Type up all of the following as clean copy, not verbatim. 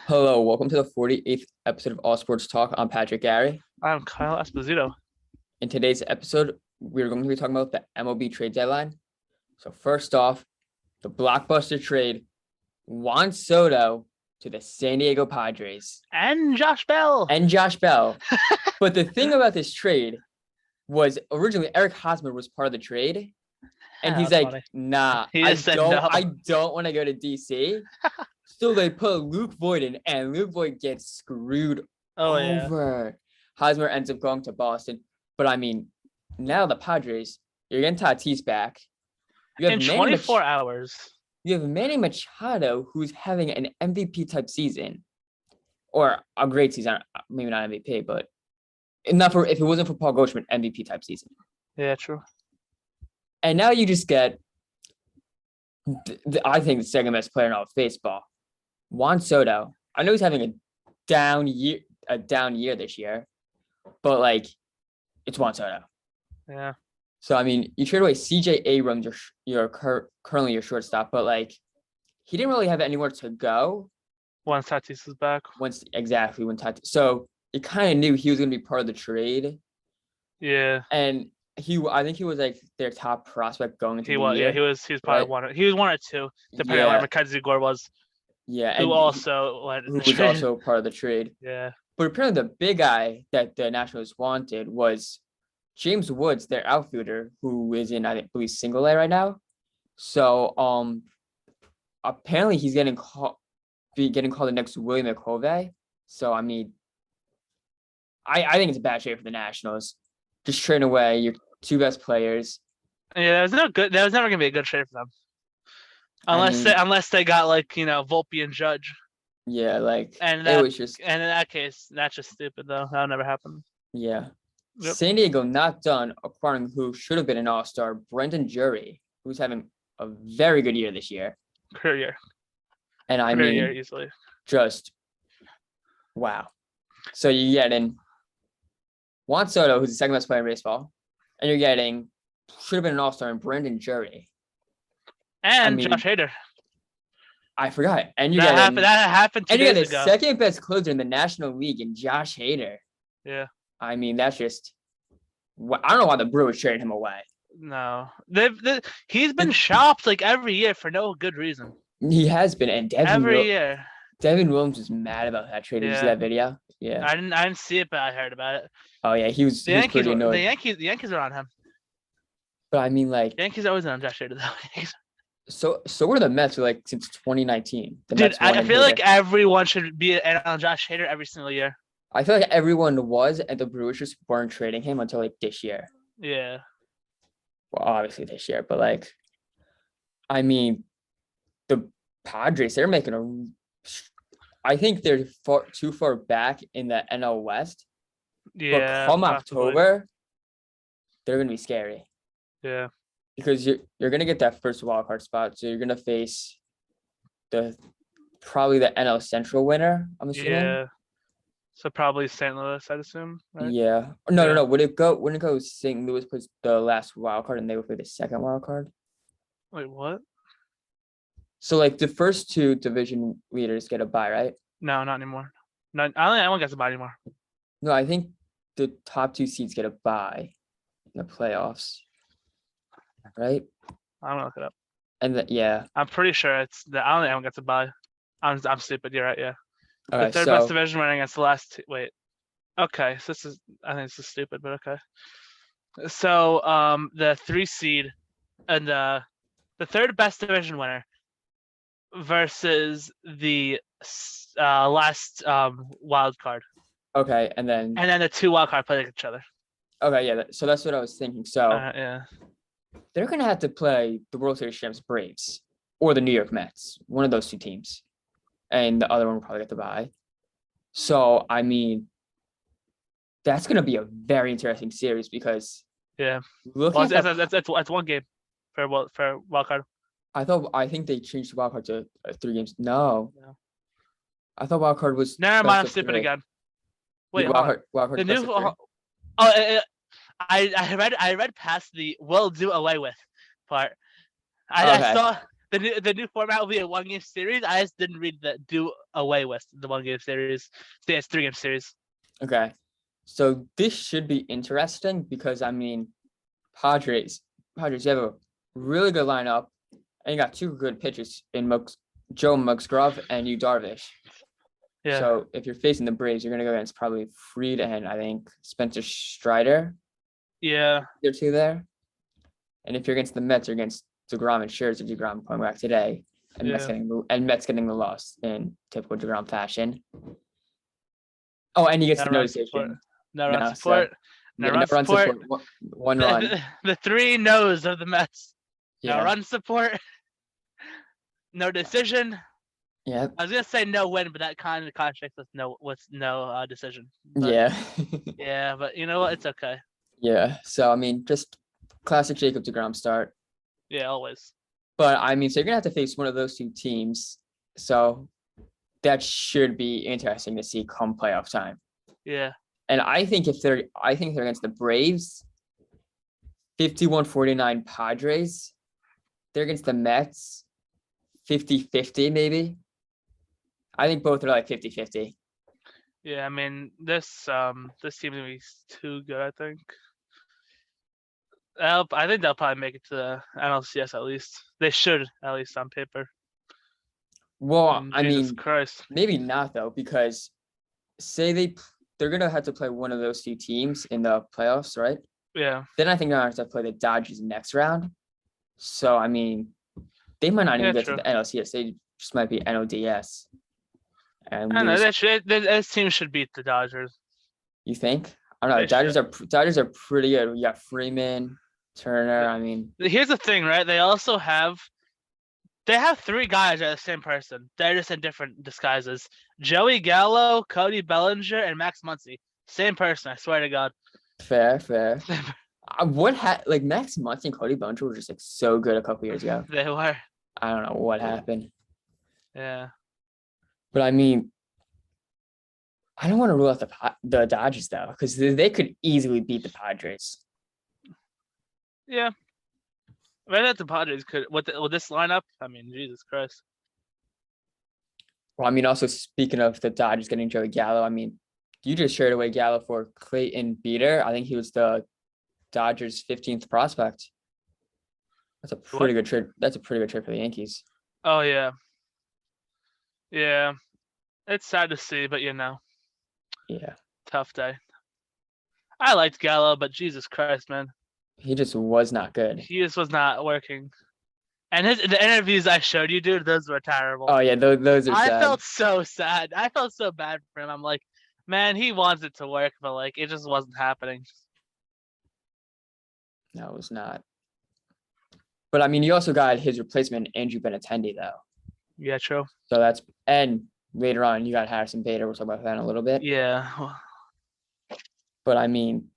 Hello, welcome to the 48th episode of All Sports Talk. I'm Patrick Gary. I'm Kyle Esposito. In today's episode, we're going to be talking about the MLB Trade Deadline. So first off, the blockbuster trade, Juan Soto to the San Diego Padres. And Josh Bell. But the thing about this trade was originally Eric Hosmer was part of the trade. And he's like, funny. nah, I don't want to go to DC. So they put Luke Voigt in, and Luke Voigt gets screwed over. Yeah. Hosmer ends up going to Boston. But I mean, now the Padres, you're getting Tatis back. You have in 24 hours. You have Manny Machado, who's having an MVP type season. Or a great season. Maybe not MVP, but enough for if it wasn't for Paul Goldschmidt, MVP type season. Yeah, true. And now you just get, I think, the second best player in all of baseball, Juan Soto. I know he's having a down year this year, but like, it's Juan Soto. Yeah. So I mean, you trade away CJ Abrams, currently your shortstop, but like, he didn't really have anywhere to go. Once Tatis is back. When Tatis. So you kind of knew he was going to be part of the trade. Yeah. And I think he was like their top prospect going into the year. Yeah, he was probably one. He was one or two, depending on where Mackenzie Gore was. Yeah, who also was also part of the trade. Yeah, but apparently the big guy that the Nationals wanted was James Woods, their outfielder, who is in I believe single A right now. So apparently he's getting called the next William McCovey. So I mean, I think it's a bad trade for the Nationals. Just trading away your two best players. Yeah, that was never gonna be a good trade for them. Unless they got like, Volpe and Judge. Yeah, like and it was just. And in that case, that's just stupid though. That'll never happen. Yeah. Yep. San Diego not done acquiring who should have been an all-star, Brendan Jury, who's having a very good year this year. Career year. And I mean, year easily. Just wow. So you get in Juan Soto, who's the second best player in baseball, and you're getting should have been an all-star in Brendan Jury. And Josh Hader. I forgot. And that happened 2 days ago. And you got the second best closer in the National League in Josh Hader. Yeah. I mean, that's just I don't know why the Brewers traded him away. No. He's been shopped like every year for no good reason. He has been, and every year. Devin Williams was mad about that trade. Did you see that video? Yeah. I didn't see it, but I heard about it. Oh yeah, he was pretty annoyed. The Yankees are on him. But I mean, like, Yankees always on Josh Hader though. So were the Mets like since 2019. Dude, I feel like everyone should be on Josh Hader every single year. I feel like everyone was, and the Brewers just weren't trading him until like this year. Yeah. Well, obviously this year, but like, I mean, the Padres, they're making I think they're too far back in the NL West. Yeah. But come October, they're gonna be scary. Yeah. Because you're gonna get that first wild card spot, so you're gonna face probably the NL Central winner. I'm assuming. Yeah. So probably St. Louis, I'd assume. Right? Yeah. No. Wouldn't it go St. Louis plays the last wild card and they would play the second wild card? Wait, what? So like the first two division leaders get a bye, right? No, not anymore. I don't think anyone gets a bye anymore. No, I think the top two seeds get a bye in the playoffs. Right? I'm gonna look it up. And yeah. I'm pretty sure I don't think anyone gets a bye. I'm stupid. You're right. Yeah. Okay, the third best division winner against the last two. Wait. Okay, so I think this is stupid, but okay. So the 3 seed and the third best division winner versus the last wild card. Okay, and then the 2 wild card play each other. Okay, yeah. So that's what I was thinking. So yeah, they're gonna have to play the World Series champs Braves or the New York Mets, one of those two teams, and the other one will probably get the bye. So I mean, that's gonna be a very interesting series because that's one game for wild card. I think they changed the wild card to 3 games. No. I thought wild card was. Never mind, I'm stupid again. Wait, wild card. The new. I read past the "will do away with" part. I the new format will be a 1-game series. I just didn't read the do away with the 1-game series. So it's 3-game series. Okay. So this should be interesting because I mean, Padres, you have a really good lineup, and you got two good pitchers in Joe Musgrove and Yu Darvish. Yeah. So if you're facing the Braves, you're gonna go against probably Fried and I think Spencer Strider. Yeah. They're two there. And if you're against the Mets, you're against deGrom and Scherzer. deGrom going back today, and Mets getting the loss in typical deGrom fashion. Oh, and he gets the no decision. No run support. No run support. One run. The 3 no's of the Mets. Yeah. No run support. No decision. Yeah. I was gonna say no win, but that kind of contradicts with no decision. But, yeah. yeah, but you know what? It's okay. Yeah. So I mean, just classic Jacob deGrom start. Yeah, always. But I mean, so you're gonna have to face one of those two teams. So that should be interesting to see come playoff time. Yeah. And I think they're against the Braves, 51-49 Padres. They're against the Mets, 50-50 maybe. I think both are like 50-50. Yeah, I mean this team's gonna be too good. I think. I think they'll probably make it to the NLCS at least. They should at least on paper. Well, I Jesus mean, Christ. maybe not though, because say they're gonna have to play one of those two teams in the playoffs, right? Yeah. Then I think they're gonna have to play the Dodgers next round. So I mean, they might not even get to the NLCS. They just might be NODS. And I know this team should beat the Dodgers. You think? I don't know. Dodgers are pretty good. You got Freeman, Turner. I mean, here's the thing, right? They have 3 guys that are the same person. They're just in different disguises. Joey Gallo, Cody Bellinger, and Max Muncy. Same person, I swear to God. Fair. Max Muncy and Cody Bellinger were just like so good a couple years ago. They were. I don't know what happened. Yeah. But I mean, I don't want to rule out the Dodgers though, because they could easily beat the Padres. Yeah. I bet the Padres could with this lineup. I mean, Jesus Christ. Well, I mean, also speaking of the Dodgers getting Joey Gallo, I mean, you just shared away Gallo for Clayton Beeter. I think he was the Dodgers' 15th prospect. That's a pretty good trade. That's a pretty good trade for the Yankees. Oh yeah. Yeah. It's sad to see, but you know. Yeah. Tough day. I liked Gallo, but Jesus Christ, man. He just was not good. He just was not working. And the interviews I showed you, dude, those were terrible. Oh yeah, those are sad. I felt so sad. I felt so bad for him. I'm like, man, he wants it to work, but like it just wasn't happening. No, it was not. But I mean, you also got his replacement, Andrew Benintendi, though. Yeah, true. So and later on you got Harrison Bader. We'll talk about that in a little bit. Yeah. But I mean,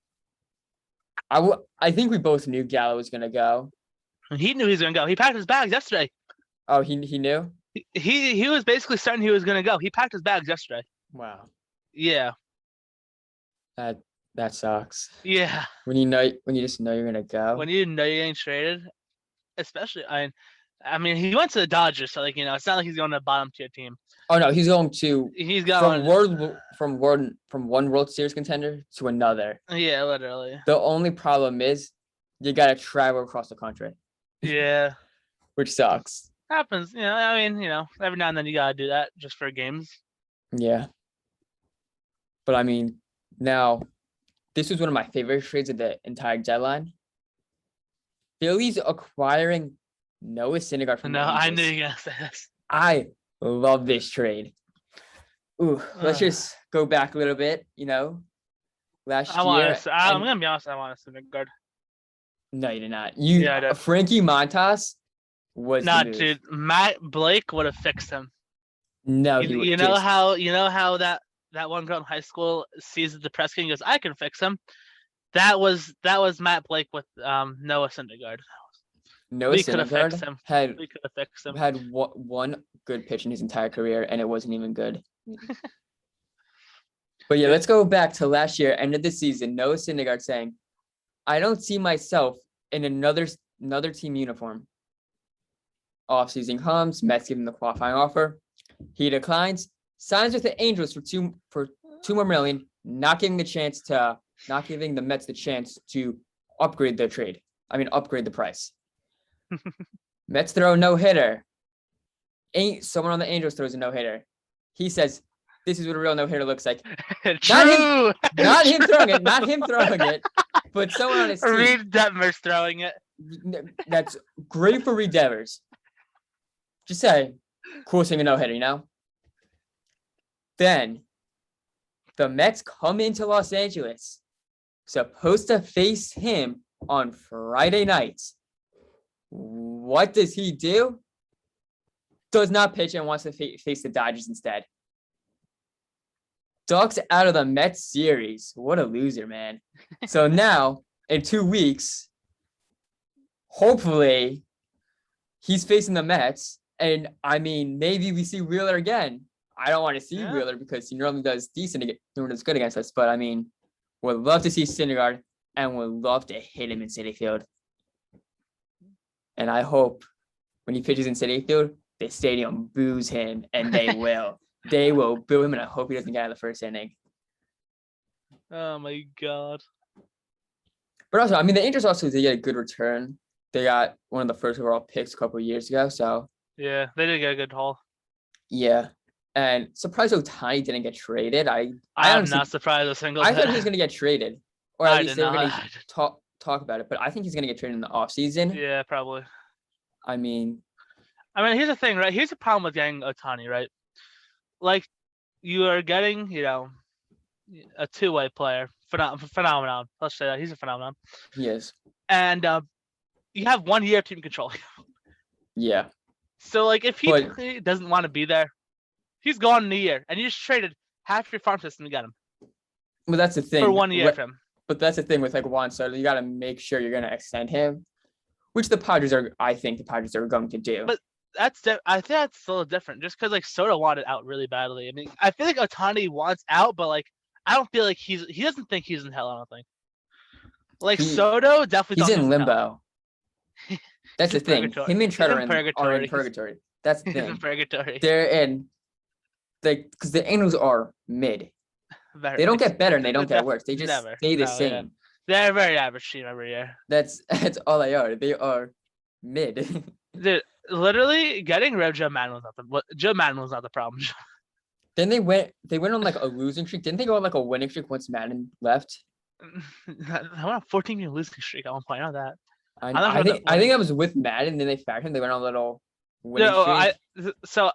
I think we both knew Gallo was gonna go. He knew he was gonna go. He packed his bags yesterday. Oh, he knew? He was basically certain he was gonna go. He packed his bags yesterday. Wow. Yeah. That sucks. Yeah. When you just know you're gonna go. When you know you're getting traded, especially I mean he went to the Dodgers, so like it's not like he's going to a bottom tier team. Oh no, he's going from one World Series contender to another. Yeah, literally. The only problem is you gotta travel across the country. Yeah. Which sucks. Happens, I mean, every now and then you gotta do that just for games. Yeah. But I mean, now this was one of my favorite trades of the entire deadline. Phillies acquiring Noah Syndergaard from the Angels. I knew you were gonna say this. I love this trade. Ooh, let's just go back a little bit, last year. I'm gonna be honest, I want a Syndergaard. No, you did not. I did. Frankie Montas was not, dude. Matt Blake would have fixed him. No, you know how that one girl in high school sees the press kit and goes, "I can fix him." That was Matt Blake with Noah Syndergaard. We could have fixed him. We could have fixed him. Had one good pitch in his entire career, and it wasn't even good. But yeah, let's go back to last year, end of the season. Noah Syndergaard saying, "I don't see myself in another team uniform. offseason comes. Mets give him the qualifying offer. He declines. Signs with the Angels for two more million. Not giving the Mets the chance to upgrade their trade. Upgrade the price. Mets throw a no-hitter. Someone on the Angels throws a no-hitter. He says, "This is what a real no-hitter looks like." True. Not him throwing it, but someone on his team. Reed Detmer's throwing it. That's great for Reed Devers. Just say, cool seeing a no-hitter, you know? Then the Mets come into Los Angeles, supposed to face him on Friday nights. What does he do? Does not pitch and wants to face the Dodgers instead. Ducks out of the Mets series. What a loser, man. So now, in 2 weeks, hopefully, he's facing the Mets. And, maybe we see Wheeler again. I don't want to see Wheeler because he normally does good against us. But, would love to see Syndergaard and would love to hit him in Citi Field. And I hope when he pitches in Citi Field, the stadium boos him, and they will. They will boo him, and I hope he doesn't get out of the first inning. Oh, my God. But also, the Angels also did get a good return. They got one of the first overall picks a couple of years ago, so. Yeah, they did get a good haul. Yeah. And surprised Ohtani didn't get traded. I'm not surprised a single I thought he was going to get traded. Or at least they were going to talk about it. But I think he's going to get traded in the offseason. Yeah, probably. Here's the thing, right? Here's the problem with getting Ohtani, right? Like, you are getting, a two-way player. Phenomenon. Let's say that. He's a phenomenon. He is. And you have 1 year of team control. Yeah. So, if he doesn't want to be there, he's gone in a year. And you just traded half your farm system to get him. Well, that's the thing. For 1 year of him. But that's the thing with, Juan Soto. You got to make sure you're going to extend him, which I think the Padres are going to do. But I think that's still different, just because Soto wanted out really badly. I feel like Ohtani wants out, but I don't feel like he doesn't think he's in hell. I don't think. Soto definitely. He's in limbo. That's the thing. Purgatory. Him and Trout are in purgatory. That's the thing. He's in purgatory. They're in, because the Angels are mid. They don't get better and they don't get worse. They just stay the same. Yeah. They're a very average team every year. That's all they are. They are mid. Dude, literally getting rid of Joe Maddon was not the problem. Then they went on a losing streak. Didn't they go on a winning streak once Maddon left? I went on a 14-game losing streak at one point. I know that. I think I was with Maddon. Then they fired him. They went on a little winning streak. So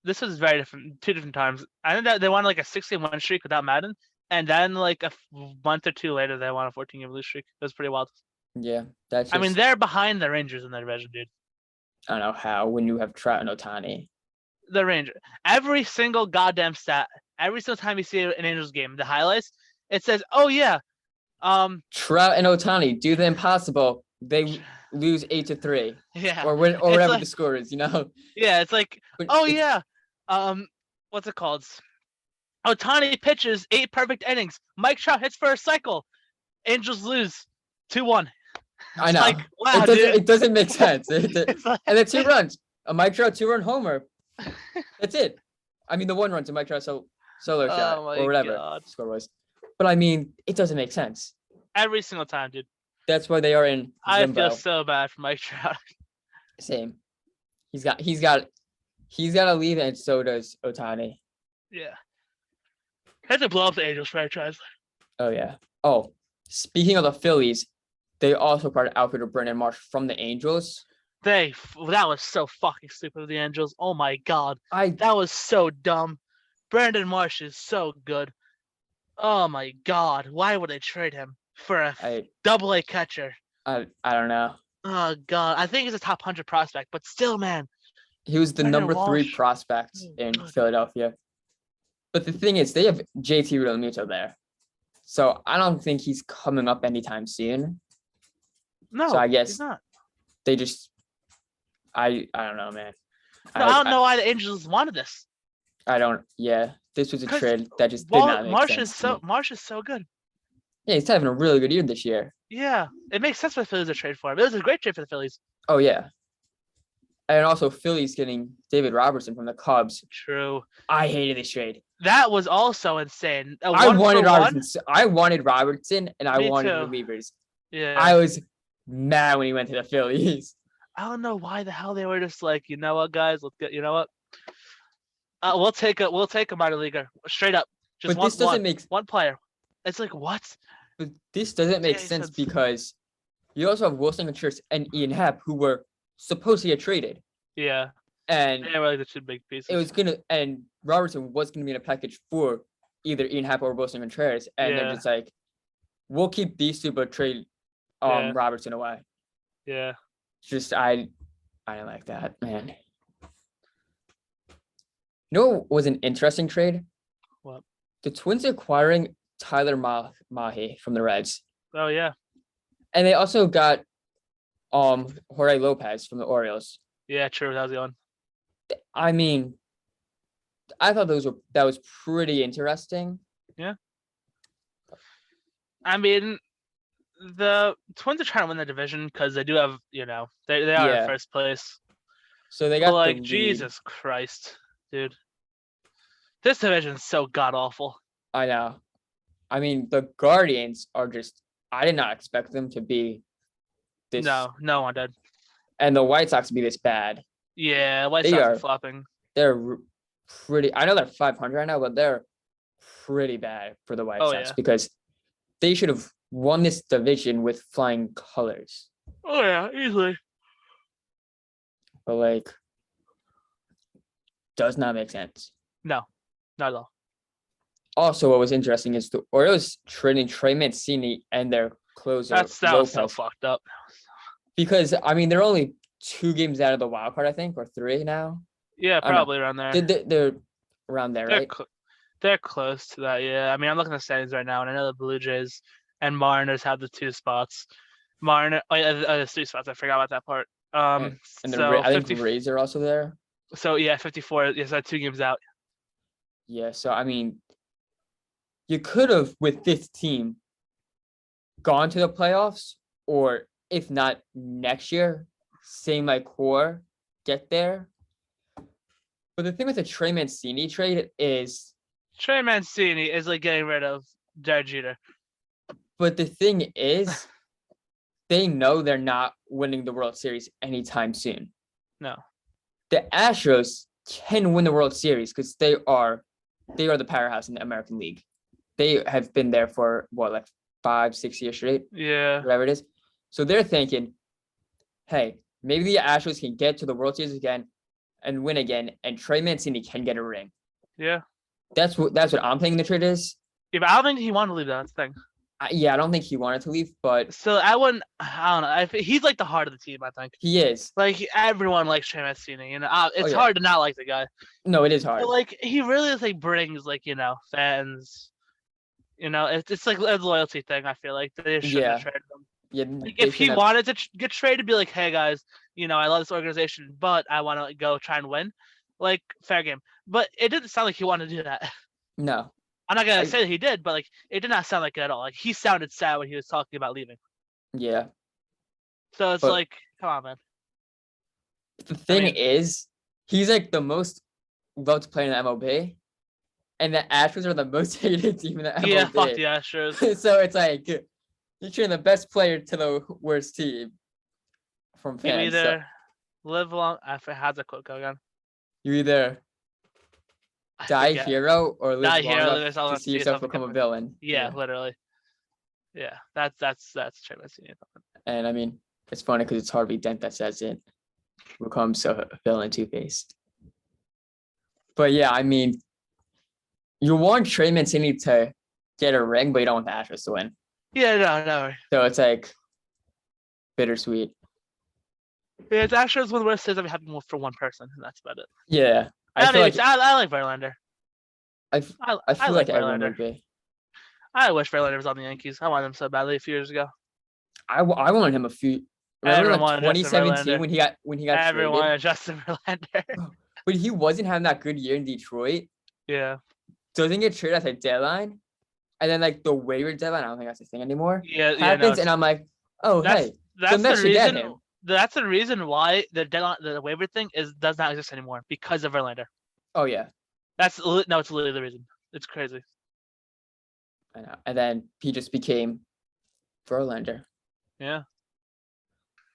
this was very different. 2 different times. I think that they won a 6-game win streak without Maddon, and then a month or 2 later they won a 14-game losing streak. It was pretty wild. Yeah, that's. They're behind the Rangers in their division, dude. I don't know how when you have Trout and Ohtani. The Ranger. Every single goddamn stat. Every single time you see an Angels game, the highlights, it says, "Oh yeah, Trout and Ohtani do the impossible. They lose 8-3. Yeah, or whatever the score is. Yeah, it's what's it called? Ohtani pitches 8 perfect innings. Mike Trout hits for a cycle. Angels lose 2-1. I know. Wow, it doesn't make sense. And then 2 runs. A Mike Trout 2-run homer. That's it. The 1 run to Mike Trout solo shot or whatever the score was. But it doesn't make sense. Every single time, dude. That's why they are in limbo. I feel so bad for Mike Trout. Same. He's got to leave, and so does Ohtani. Yeah. Had to blow up the Angels franchise. Oh yeah. Oh, speaking of the Phillies, they also acquired outfielder Brandon Marsh from the Angels. That was so fucking stupid of the Angels. Oh my God. That was so dumb. Brandon Marsh is so good. Oh my God. Why would they trade him for a double-A catcher? I don't know. Oh God. I think he's a top 100 prospect, but still, man. He was the number 3 prospect in Philadelphia. But the thing is, they have JT Realmuto there. So I don't think he's coming up anytime soon. No, so I guess he's not. They just I don't know, man. No, I don't know why the Angels wanted this. This was a trade that just did not make sense. Marsh is so good. Yeah, he's having a really good year this year. Yeah, it makes sense for the Phillies to trade for him. It was a great trade for the Phillies. Oh yeah. And also Philly's getting David Robertson from the Cubs. True. I hated this trade. That was also insane. I wanted Robertson. I wanted Robertson and I wanted too. relievers. Yeah. I was mad when he went to the Phillies. I don't know why the hell they were just like, you know what, guys, let's get, you know what? We'll take a minor leaguer straight up. Just But this doesn't make one player. It's like what? But this doesn't make sense because you also have Wilson Contreras and Ian Happ who were supposed to get traded. Yeah. And they were like the two big pieces. It was and Robertson was gonna be in a package for either Ian Happ or Wilson Contreras. And they're just like, we'll keep these two but trade Robertson away. Yeah. Just I didn't like that, man. You know what was an interesting trade? What? The Twins acquiring Tyler Mahe from the Reds. Oh yeah. And they also got Jorge Lopez from the Orioles. Yeah, true. That was the one. I mean, I thought that was pretty interesting. Yeah. I mean, the Twins are trying to win the division because they do have, they are in first place. So they got like Jesus Christ, dude. This division's so god awful. I know. I mean, the Guardians are I did not expect them to be this. No one did. And the White Sox to be this bad. Yeah, White Sox are flopping. They're pretty. I know they're 500 right now, but they're pretty bad for the White Sox because they should have won this division with flying colors. Oh yeah, easily. But does not make sense. No, not at all. Also, what was interesting is the Orioles trading Trey Mancini and their closer. That was so fucked up. Because I mean, they're only 2 games out of the wild card, I think, or 3 now. Yeah, probably around there. They're around there, right? They're close to that. Yeah, I mean, I'm looking at the standings right now, and I know the Blue Jays and Mariners have the 2 spots. The 3 spots. I forgot about that part. And I think the Rays are also there. So yeah, 54. Yes, that's 2 games out. Yeah, so I mean, you could have with this team gone to the playoffs, or if not next year, same like core, get there. But the thing with the Trey Mancini trade is Trey Mancini is like getting rid of Derek Jeter. But the thing is, they know they're not winning the World Series anytime soon. No. The Astros can win the World Series because they are the powerhouse in the American League. They have been there for 5-6 years straight? Yeah. Whatever it is. So they're thinking, hey, maybe the Astros can get to the World Series again and win again, and Trey Mancini can get a ring. Yeah. That's what I'm thinking the trade is. Yeah, but I don't think he wanted to leave. That's the thing. I don't think he wanted to leave, but so I don't know. He's like the heart of the team. I think he is. Like everyone likes Trey Mancini, it's hard to not like the guy. No, it is hard. But he really brings fans. It's like a loyalty thing. I feel like they shouldn't have traded him. Yeah. If he wanted to get traded, be like, hey guys, I love this organization, but I want to go try and win. Fair game. But it didn't sound like he wanted to do that. No. I'm not gonna say that he did, but it did not sound like it at all. He sounded sad when he was talking about leaving. Yeah. So it's come on, man. The thing is, he's the most loved player in the MLB, and the Astros are the most hated team in the MLB. Yeah, fuck the Astros. So it's you're trading the best player to the worst team from fans. You either live long. How's that quote go again? You either die hero or live long enough to see yourself become a villain. Yeah, literally. Yeah, that's Trey Mancini. And I mean, it's funny because it's Harvey Dent that says it. Becomes a villain Two-Faced. But yeah, I mean, you want Trey Mancini to get a ring, but you don't want the Astros to win. Yeah, no. So it's bittersweet. Yeah, the Astros one of the worst things I've had for one person, and that's about it. Yeah. I like Verlander. I feel like everyone would be. I wish Verlander was on the Yankees. I wanted him so badly a few years ago. I wanted him a few. Remember 2017 when he got everyone wanted traded? Justin Verlander. But he wasn't having that good year in Detroit. Yeah. Doesn't get traded at the deadline, and then the waiver deadline. I don't think that's a thing anymore. Yeah. Happens, and I'm like, oh hey, that's the Mets should get him. that's the reason why the deadline, the waiver thing does not exist anymore because of Verlander. Oh yeah. It's literally the reason. It's crazy. I know. And then he just became Verlander. Yeah.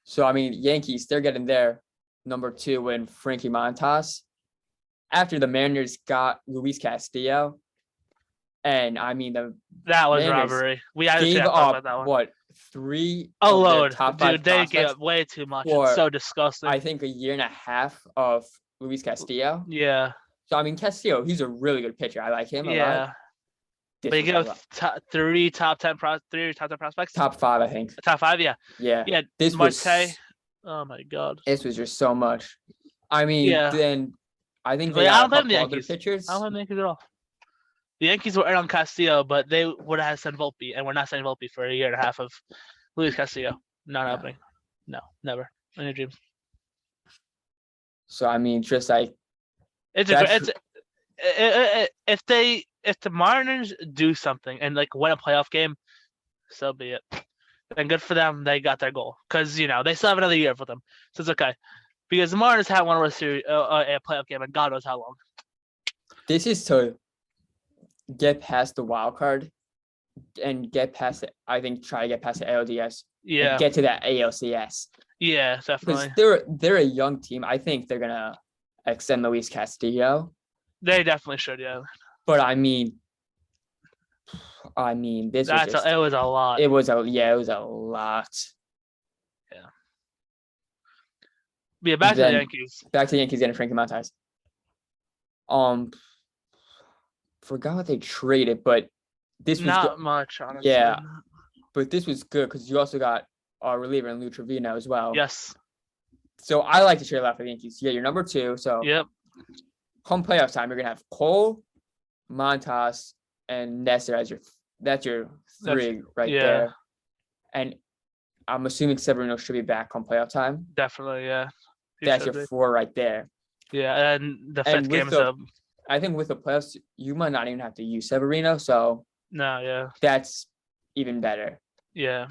So I mean, Yankees, they're getting their number 2 when Frankie Montas. After the Mariners got Luis Castillo, and I mean that was Mariners robbery. We actually gave have to talk up about that one. what 3 A of their load, top 5 dude. They gave prospects up way too much. for, It's so disgusting. I think, a year and a half of Luis Castillo. Yeah. So I mean, Castillo, he's a really good pitcher. I like him a lot. But you give 3 top 10 prospects. Top 5, I think. Top 5, yeah. Yeah. Yeah. This Marte. Oh my god. This was just so much. I mean, then I think they got a couple other pitchers. I don't have the Yankees at all. The Yankees were in on Castillo, but they would have sent Volpe, and we're not sending Volpe for a year and a half of Luis Castillo. Not happening. No, never. In your dreams. So I mean, just like if the Mariners do something and like win a playoff game, so be it. And good for them, they got their goal because they still have another year for them, so it's okay. Because the Mariners have one series, a playoff game, and God knows how long. This is to get past the wild card and get past it. I think try to get past the ALDS. Yeah. And get to that ALCS. Yeah, definitely. Because they're a young team. I think they're gonna extend Luis Castillo. They definitely should, yeah. But I mean, this was just, it was a lot. It was a lot. Yeah. Yeah, back to the Yankees. Back to the Yankees and Frankie Montas. Forgot what they traded, but this was not much, honestly. Yeah, but this was good because you also got our reliever in Lou Trevino as well. Yes. So I like to trade a lot for the Yankees. Yeah, you're number 2. So yep. Come playoff time, you're gonna have Cole, Montas, and Nestor as your 3 there. And I'm assuming Severino should be back come playoff time. Definitely, yeah. That's your 4 right there. Yeah, and the 5th game is up. I think with the playoffs, you might not even have to use Severino. So no, yeah, that's even better. Yeah.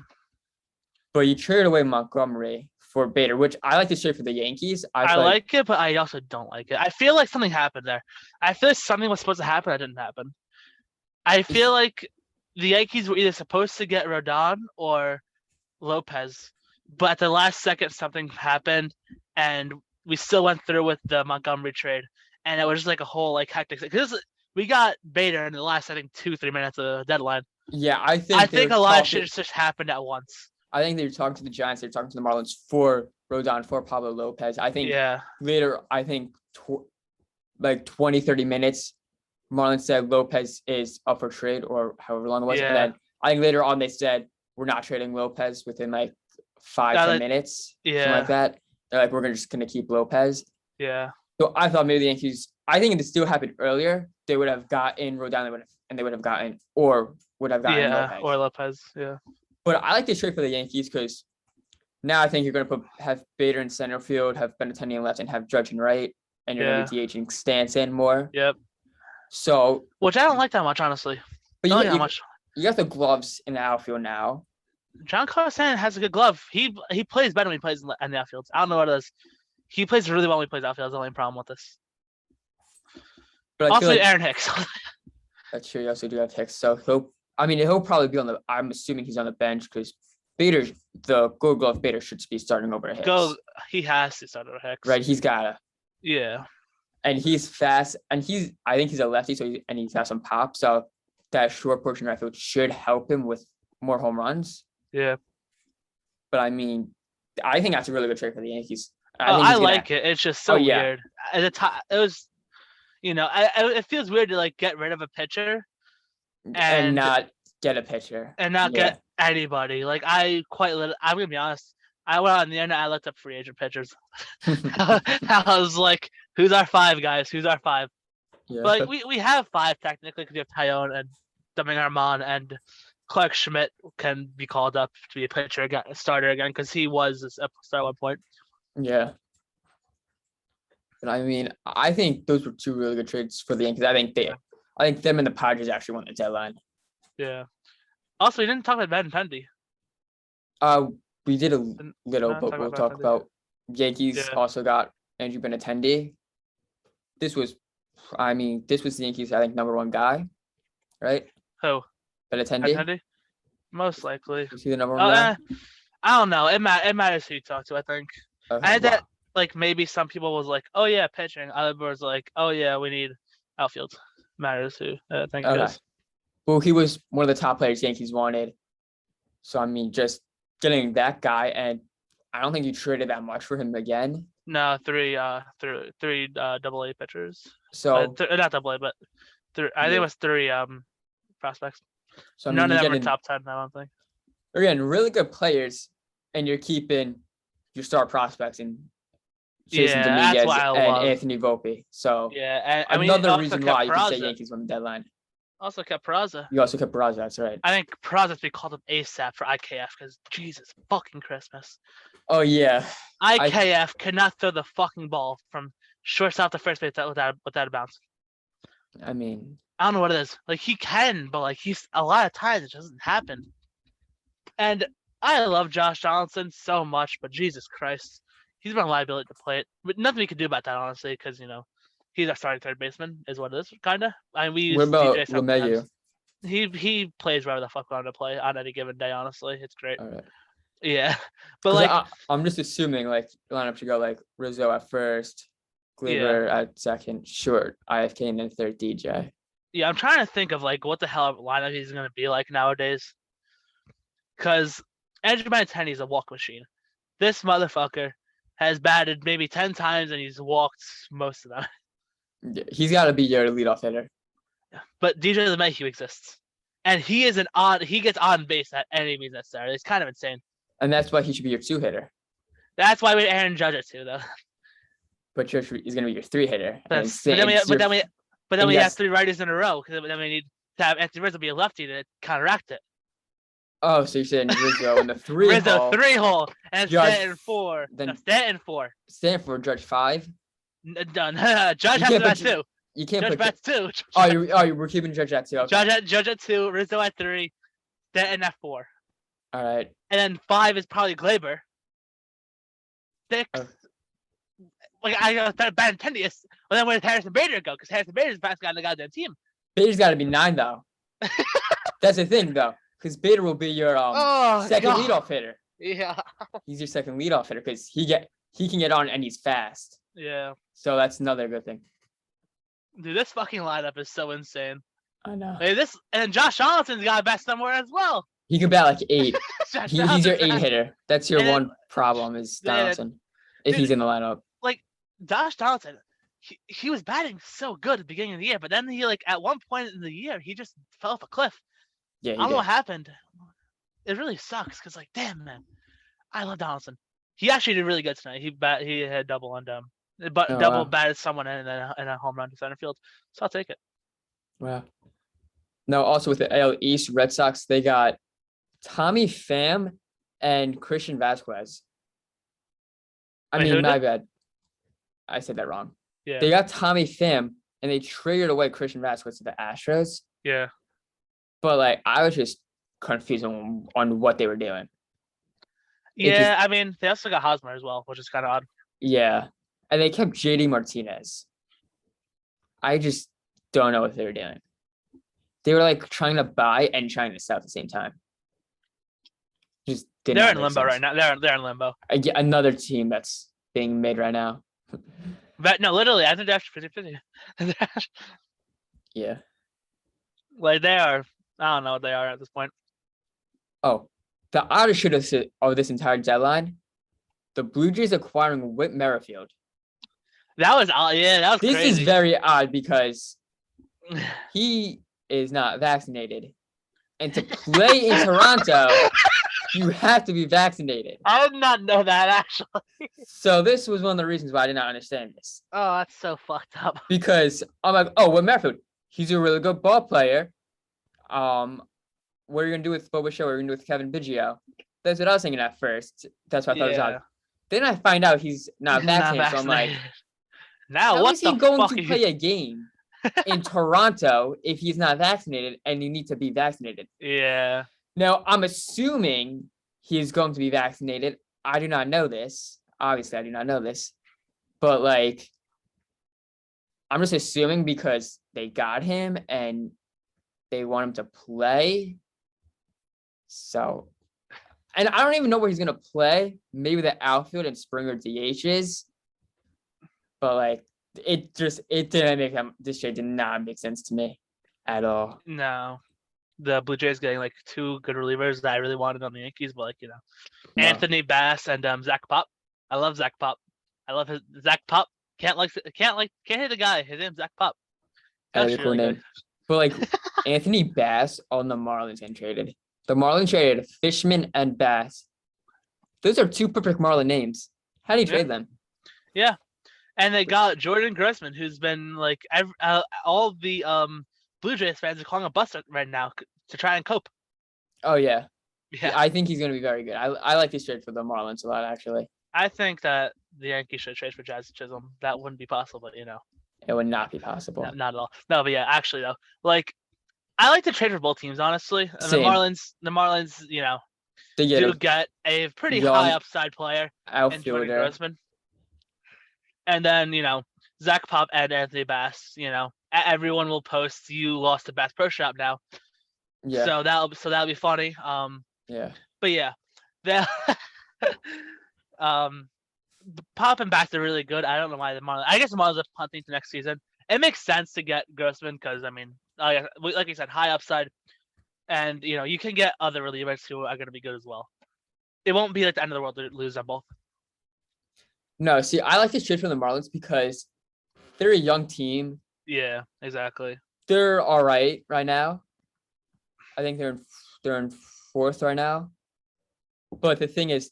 But you traded away Montgomery for Bader, which I like to trade for the Yankees. I like it, but I also don't like it. I feel like something happened there. I feel like something was supposed to happen that didn't happen. I feel like the Yankees were either supposed to get Rodon or Lopez, but at the last second something happened, and we still went through with the Montgomery trade, and it was just like a whole like hectic because we got Bader in the last 2-3 minutes of the deadline. Yeah, I think a lot of shit just happened at once. I think they were talking to the Giants. They were talking to the Marlins for Rodon, for Pablo Lopez. I think later, like 20, 30 minutes, Marlins said Lopez is up for trade or however long it was. And then I think later on they said, we're not trading Lopez within like 5-10 minutes. Something like that. They're like, we're just going to keep Lopez. Yeah. So I thought maybe the Yankees, I think if this deal happened earlier, they would have gotten Rodon and they would have gotten Lopez. Or Lopez, yeah. But I like to trade for the Yankees because now I think you're going to have Bader in center field, have Benintendi in left, and have Judge in right, and you're going to be DHing Stanton more. Yep. So, which I don't like that much, honestly. But you got the gloves in the outfield now. Giancarlo Stanton has a good glove. He plays better when he plays in the outfield. I don't know what it is. He plays really well when he plays outfield. That's the only problem with this. But also, Aaron Hicks. That's true. You also do have Hicks. So he'll probably be I'm assuming he's on the bench because Bader, the Gold Glove Bader should be starting over Hicks. He has to start over Hicks. Right, he's gotta. Yeah. And he's fast, and I think he's a lefty, so he's got some pop. So that short portion right field should help him with more home runs. Yeah. But I mean, I think that's a really good trade for the Yankees. I like it. It's just so weird. At the time, it was, it feels weird to like get rid of a pitcher and not get a pitcher and not get anybody. Like I'm gonna be honest. I went on the internet. I looked up free agent pitchers. I was like, "Who's our 5 guys? Who's our 5?" Yeah. But we have 5 technically because we have Tyone and Domingo Armand and Clark Schmidt can be called up to be a pitcher again, a starter again because he was a star at one point. Yeah. But I mean, I think those were 2 really good trades for the Yankees. I think them and the Padres actually won the deadline. Yeah. Also, we didn't talk about Benintendi. we did a little, No, but we'll talk Benintendi. about Yankees Yeah. also got Andrew Benintendi. This was the Yankees, I think, number one guy, right? Who? Benintendi. Benintendi? Most likely. Was he the number one guy? I don't know. It matters who you talk to, I think. Okay, I had wow. that, like, maybe some people was like, oh yeah, pitching. Other was like, oh yeah, we need outfield. Matters who I think it is. Well, he was one of the top players Yankees wanted. So, I mean, just getting that guy, and I don't think you traded that much for him again. No, three AA pitchers. So Not AA, but three. I think it was three prospects. So I mean, None of them were top 10. I don't think. Again, really good players, and you're keeping your star prospects in Jason Dominguez and Anthony Volpe. So yeah, and another reason why you can say Yankees won the deadline. Also kept Peraza. You also kept Peraza. That's right. I think Peraza has to be called up ASAP for IKF because Jesus fucking Christmas. Oh yeah. IKF cannot throw the fucking ball from shortstop to first base without a bounce. I mean, I don't know what it is. Like he can, but like he's a lot of times it doesn't happen. And I love Josh Donaldson so much, but Jesus Christ, he's been a liability to play it. But nothing we can do about that, honestly, because he's our starting third baseman, is what it is, kinda. I mean, we use what about DJ sometimes. LeMahieu? He plays wherever the fuck we want to play on any given day. Honestly, it's great. All right. Yeah, but like I'm just assuming like lineup should go like Rizzo at first, Gleyber at second, short, IFK, and then third DJ. Yeah, I'm trying to think of like what the hell lineup he's gonna be like nowadays. Because Andrew Benintendi is a walk machine. This motherfucker has batted maybe 10 times and he's walked most of them. Yeah, he's got to be your leadoff hitter. But DJ LeMahieu exists, and he gets on base at any means necessary. It's kind of insane. And that's why he should be your two hitter. That's why we Aaron Judge it too, though. But Judge is going to be your three hitter. But then we have three righties in a row because then we need to have Anthony Rizzo be a lefty to counteract it. Oh, so you're saying Rizzo in the three Rizzo hole. 3-hole and Judge, Stanton 4. Then Stanton 4. Stanton 4, Judge 5. Done. Judge has to bat 2. You can't Judge put bats 2. We're keeping Judge at 2. Okay. Judge at 2, Rizzo at 3, Stanton at 4. All right. And then 5 is probably Gleyber. 6. Like I know Benintendi is. Well, then where does Harrison Bader go? Because Harrison Bader's the best guy on the goddamn team. Bader's got to be 9 though. That's the thing though, because Bader will be your second leadoff hitter. Yeah. He's your second leadoff hitter because he can get on and he's fast. Yeah. So that's another good thing. Dude, this fucking lineup is so insane. I know. Like and Josh Donaldson's got to bat somewhere as well. He can bat like 8. He's your 8 hitter. That's your one problem is Donaldson. If he's in the lineup. Like Josh Donaldson, he was batting so good at the beginning of the year, but then he like at one point in the year he just fell off a cliff. Yeah, I don't know what happened. It really sucks because like damn man, I love Donaldson. He actually did really good tonight. He had double on them, but batted someone in a home run to center field. So I'll take it. Wow. No, also with the AL East, Red Sox, they got Tommy Pham and Christian Vasquez. My bad. I said that wrong. Yeah. They got Tommy Pham and they traded away Christian Vasquez to the Astros. Yeah. But like I was just confused on what they were doing. Yeah, I mean they also got Hosmer as well, which is kind of odd. Yeah. And they kept JD Martinez. I just don't know what they were doing. They were like trying to buy and trying to sell at the same time. They're in limbo right now. They're in limbo. I get another team that's being made right now. But no, literally, I think they're actually 50-50. Yeah. Like they are. I don't know what they are at this point. Oh, the oddest shit of this entire deadline, the Blue Jays acquiring Whit Merrifield. That was odd. Yeah, that was This crazy. is very odd because he is not vaccinated. And to play in Toronto, you have to be vaccinated. I did not know that, actually. So this was one of the reasons why I did not understand this. Oh, that's so fucked up. Because I'm like, Whit Merrifield, he's a really good ball player. What are you going to do with Boba Show? What are you going to do with Kevin Biggio? That's what I was thinking at first. That's what I thought it was odd. Then I find out he's not vaccinated. So I'm like, now how is he going to play a game in Toronto if he's not vaccinated and you need to be vaccinated? Yeah. Now, I'm assuming he's going to be vaccinated. I do not know this. Obviously, I do not know this. But like, I'm just assuming because they got him and they want him to play. So, and I don't even know where he's gonna play. Maybe the outfield and Springer DHs. But like, it didn't make him. This trade did not make sense to me at all. No, the Blue Jays getting like two good relievers that I really wanted on the Yankees, but like No. Anthony Bass and Zach Pop. I love Zach Pop. I love his Zach Pop. Can't hate the guy. His name's Zach Pop. That's That's a cool really name. good. But like Anthony Bass on the Marlins getting traded. The Marlins traded Fishman and Bass. Those are two perfect Marlin names. How do you trade them? Yeah, and they got Jordan Grossman, who's been like all the Blue Jays fans are calling a bust right now to try and cope. Oh yeah. Yeah, I think he's going to be very good. I like this trade for the Marlins a lot, actually. I think that the Yankees should trade for Jazz Chisholm. That wouldn't be possible, but It would not be possible. not at all. No, but yeah, actually though, like I like to trade for both teams, honestly. And Same. the Marlins, They do get a pretty young high upside player in Jordan outfielder. Grossman. And then, Zach Pop and Anthony Bass, everyone will post you lost to Bass Pro Shop now. Yeah. So that'll be funny. Yeah. But yeah, the Pop and Bass are really good. I don't know why the Marlins. I guess the Marlins are punting to next season. It makes sense to get Grossman because like you said, high upside, and you can get other relievers who are going to be good as well. It won't be like the end of the world to lose them both. No, see, I like this trade from the Marlins because they're a young team. Yeah, exactly. They're all right now. I think they're in fourth right now. But the thing is,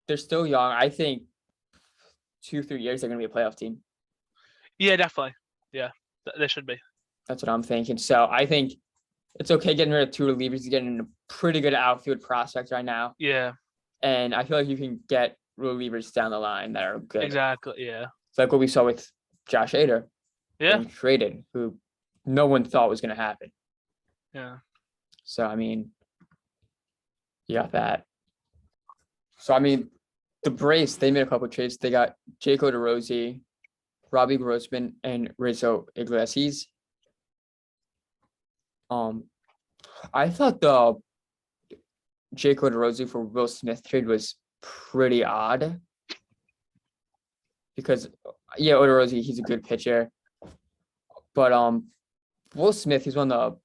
they're still young. I think 2-3 years they're going to be a playoff team. Yeah, definitely. Yeah, they should be. That's what I'm thinking. So I think it's okay getting rid of two relievers. You're getting a pretty good outfield prospect right now. Yeah. And I feel like you can get relievers down the line that are good. Exactly. Yeah. It's like what we saw with Josh Hader. Yeah. Traded, who no one thought was going to happen. Yeah. So, I mean, you got that. So, I mean, the Braves, they made a couple of trades. They got Jake Odorizzi, Robbie Grossman, and Rizzo Iglesias. I thought the Jake Odorizzi for Will Smith trade was pretty odd. Because, yeah, Odorizzi, he's a good pitcher. But Will Smith, he's one of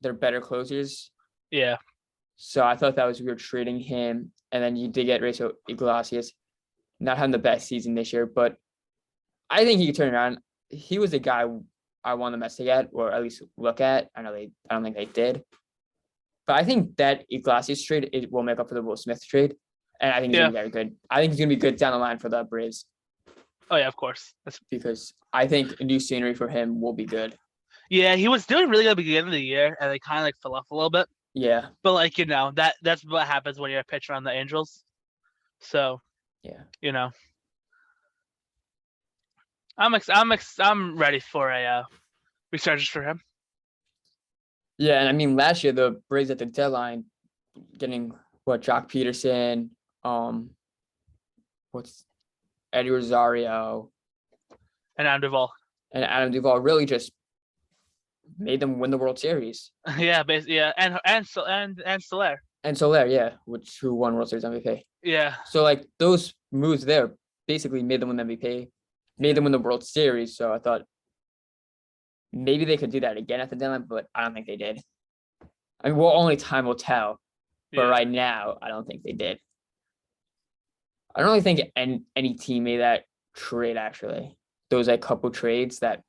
their better closers. Yeah. So I thought that was weird trading him. And then you did get Rizzo Iglesias, not having the best season this year, but I think he could turn around. He was a guy I want the Mets to get, or at least look at. I don't think they did. But I think that Iglesias trade, it will make up for the Will Smith trade. And I think he's going to be very good. I think he's going to be good down the line for the Braves. Oh, yeah, of course. Because I think a new scenery for him will be good. Yeah, he was doing really good at the beginning of the year, and they kind of fell off a little bit. Yeah. But that's what happens when you're a pitcher on the Angels. So yeah, I'm ready for a resurgence for him. Yeah, and I mean last year the Braves at the deadline getting Jock Peterson, what's Eddie Rosario, and Adam Duvall really just made them win the World Series. Yeah, basically, yeah, and Soler. And Soler, yeah, who won World Series MVP. Yeah. So like those moves there basically made them win MVP, made them win the World Series. So I thought maybe they could do that again at the deadline, but I don't think they did. I mean, only time will tell. But right now, I don't think they did. I don't really think any team made that trade, actually. Those couple trades that,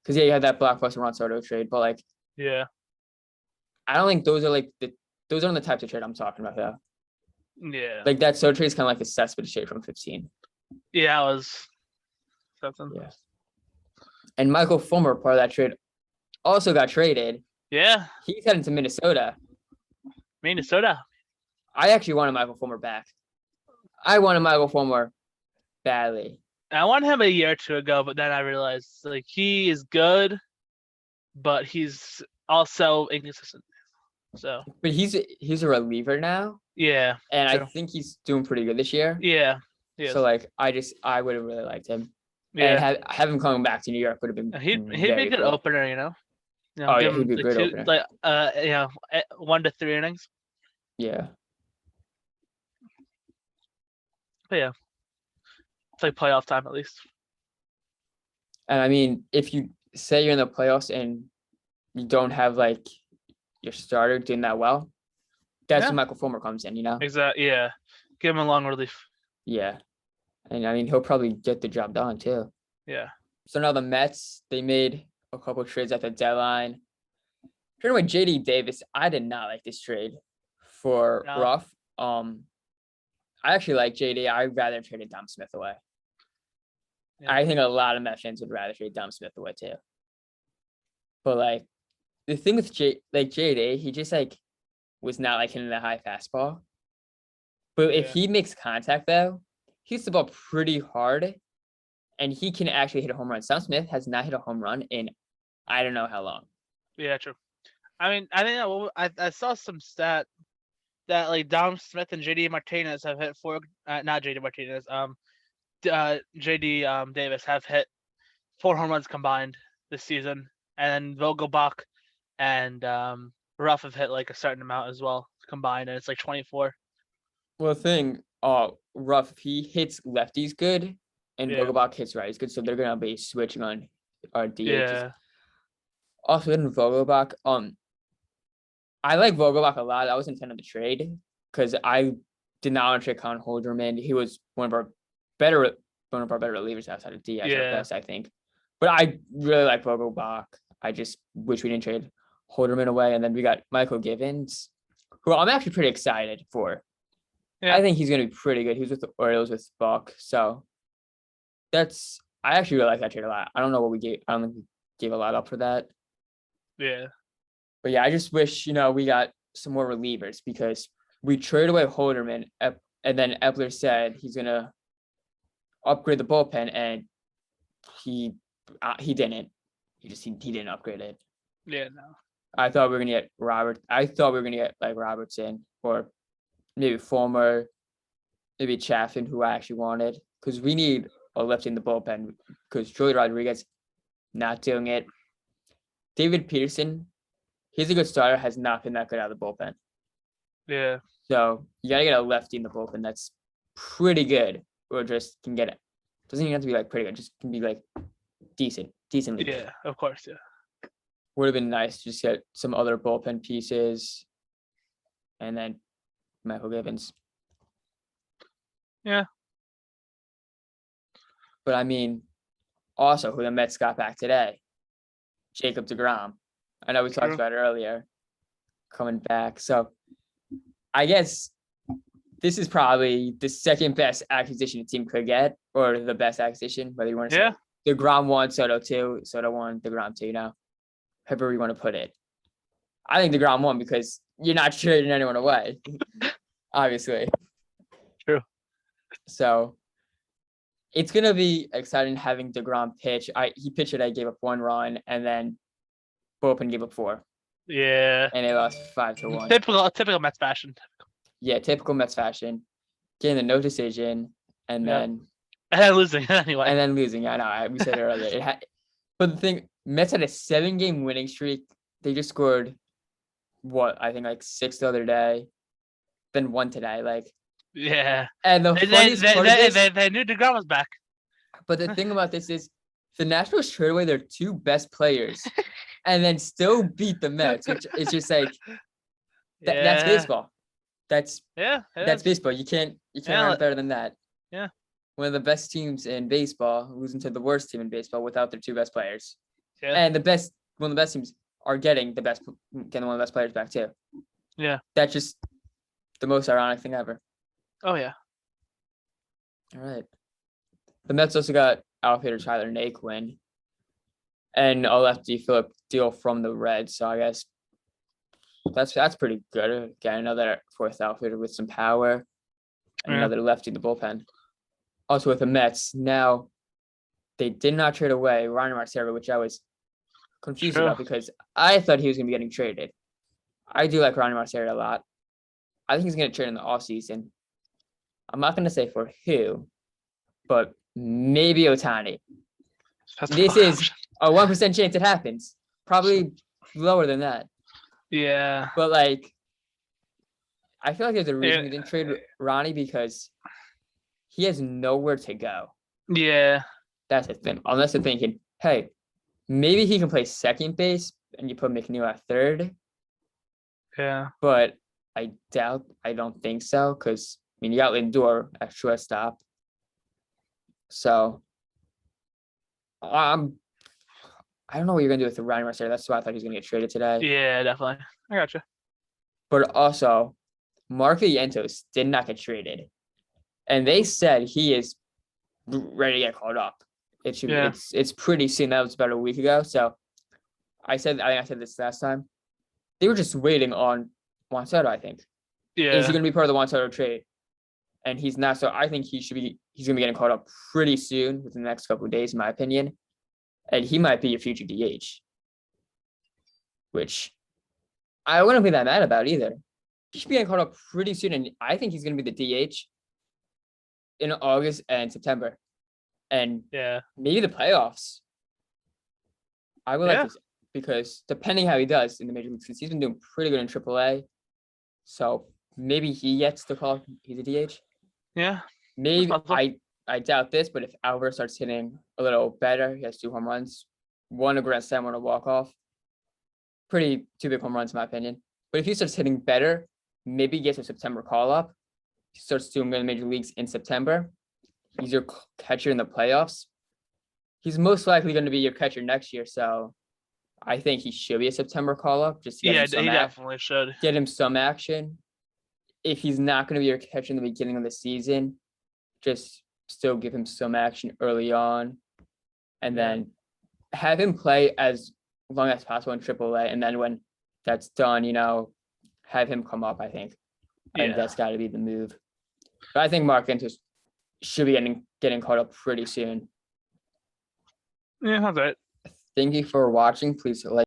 because you had that blockbuster Ron Soto trade, but I don't think those are those aren't the types of trade I'm talking about, though. Yeah. Like that Soto trade is kind of like the Cespedes trade from 15. Yeah, it was something. Yeah. And Michael Fulmer, part of that trade, also got traded. Yeah. He's heading to Minnesota. I actually wanted Michael Fulmer back. I wanted Michael Fulmer badly. I wanted him a year or two ago, but then I realized he is good, but he's also inconsistent. So, but he's a reliever now, yeah, and I true. think he's doing pretty good this year. Yeah, So like, I would have really liked him, and yeah. have him coming back to New York would have been He'd be a very good cool. opener, Oh yeah, give he'd him be a like great two, opener. like 1 to 3 innings. Yeah, But yeah, it's like playoff time at least. and I mean, if you say you're in the playoffs and you don't have like your starter doing that well, that's Yeah. when Michael Fulmer comes in. Exactly. Yeah, give him a long relief. Yeah, and I mean he'll probably get the job done too. Yeah. So now the Mets, they made a couple trades at the deadline. Trading with JD Davis, I did not like this trade for No. Ruff. I actually like JD. I'd rather traded Dom Smith away. Yeah. I think a lot of Mets fans would rather trade Dom Smith away too. But like the thing with JD, he just like was not like hitting the high fastball. But if Yeah. he makes contact though, he hits the ball pretty hard, and he can actually hit a home run. Dom Smith has not hit a home run in I don't know how long. Yeah. True. I mean, I think I saw some stat that like Dom Smith and JD Martinez have hit not JD Martinez, JD Davis have hit 4 home runs combined this season, and then Vogelbach and Ruff have hit like a certain amount as well combined, and it's like 24. Well, the thing, Ruff, he hits lefties good, and Yeah. Vogelbach hits righties good, so they're gonna be switching on our DHs. Yeah. Also, in Vogelbach, I like Vogelbach a lot. I was intent on the trade because I did not want to trade Con Holderman. He was one of our better relievers outside of Diaz, our Yeah. best, I think. But I really like Vogelbach. I just wish we didn't trade Holderman away. And then we got Michael Givens, who I'm actually pretty excited for. Yeah. I think he's going to be pretty good. He was with the Orioles with Buck. So I actually really like that trade a lot. I don't know what we gave. I don't think we gave a lot up for that. Yeah. But yeah, I just wish, we got some more relievers because we traded away Holderman, and then Epler said he's going to upgrade the bullpen, and he didn't. He didn't upgrade it. Yeah. No. I thought we were going to get like Robertson or maybe Fulmer, maybe Chaffin, who I actually wanted, because we need a lefty in the bullpen because Joey Rodriguez not doing it. David Peterson, he's a good starter, has not been that good out of the bullpen. Yeah. So you gotta get a lefty in the bullpen that's pretty good, or just can get it. Doesn't even have to be like pretty good, just can be like decently. Yeah. Of course. Yeah. Would have been nice to just get some other bullpen pieces, and then Michael Givens. Yeah. But I mean, also who the Mets got back today, Jacob deGrom. I know we talked about it earlier, coming back. So I guess this is probably the second best acquisition a team could get, or the best acquisition, whether you want to say deGrom 1, Soto 2, Soto 1, deGrom 2, however you want to put it. I think deGrom 1 because you're not trading anyone away, obviously. True. So it's going to be exciting having deGrom pitch. He pitched it, I gave up 1 run, and then bullpen gave up 4. Yeah. And they lost 5-1. Typical Mets fashion. Yeah, typical Mets fashion. Getting the no decision, and then losing anyway. And then losing. I know. We said it earlier. But the thing, Mets had a 7-game winning streak. They just scored I think like 6 the other day, then 1 today. Yeah. And the funniest part of this, they knew deGrom was back. But the thing about this is the Nationals traded away their 2 best players and then still beat the Mets, which is just like that's baseball. That's baseball. You can't run better than that. Yeah. One of the best teams in baseball losing to the worst team in baseball without their 2 best players. Yeah. And one of the best teams are getting one of the best players back too. Yeah. That's just the most ironic thing ever. Oh yeah. All right. The Mets also got outfielder Tyler Naquin and a lefty Philip Deal from the Reds. So I guess that's pretty good. Get another 4th outfielder with some power and another lefty in the bullpen. Also with the Mets, now they did not trade away Ryan Marcero, which I was confused about because I thought he was going to be getting traded. I do like Ronnie Marcelo a lot. I think he's going to trade in the offseason. I'm not going to say for who, but maybe Ohtani. That's This one is option. a 1% chance it happens. Probably lower than that. Yeah. But like, I feel like there's a reason we Yeah. didn't trade Ronnie because he has nowhere to go. Yeah. That's the thing. Unless they're thinking, hey, maybe he can play second base and you put McNeil at third. Yeah. But I don't think so because I mean you got Lindor at shortstop. So I don't know what you're gonna do with the Ryan Marcelo. That's why I thought he was gonna get traded today. Yeah, definitely. I gotcha. But also, Mark Vientos did not get traded, and they said he is ready to get called up. It should. Yeah. It's pretty soon. That was about a week ago. So I think I said this last time. They were just waiting on Juan Soto. I think is he Yeah. gonna be part of the Juan Soto trade? And he's not. So I think he's gonna be getting called up pretty soon within the next couple of days, in my opinion. And he might be your future DH, which I wouldn't be that mad about either. He should be getting called up pretty soon, and I think he's gonna be the DH in August and September, and Yeah. maybe the playoffs. I would like Yeah. this because depending how he does in the major leagues, since he's been doing pretty good in AAA, so maybe he gets the call. He's a DH. Yeah. Maybe possible. I doubt this, but if Albert starts hitting a little better, he has 2 home runs, 1 a grand slam, 1 a walk off. Pretty 2 big home runs in my opinion. But if he starts hitting better, maybe he gets a September call up. He starts doing good in the major leagues in September. He's your catcher in the playoffs. He's most likely going to be your catcher next year, so I think he should be a September call up. Just to get Yeah, him some he definitely should. get him some action. If he's not going to be your catcher in the beginning of the season, just still give him some action early on, and then have him play as long as possible in AAA. And then when that's done, have him come up. I think that's got to be the move. But I think Mark Vientos should be getting caught up pretty soon. Yeah, that's right. Thank you for watching. Please like.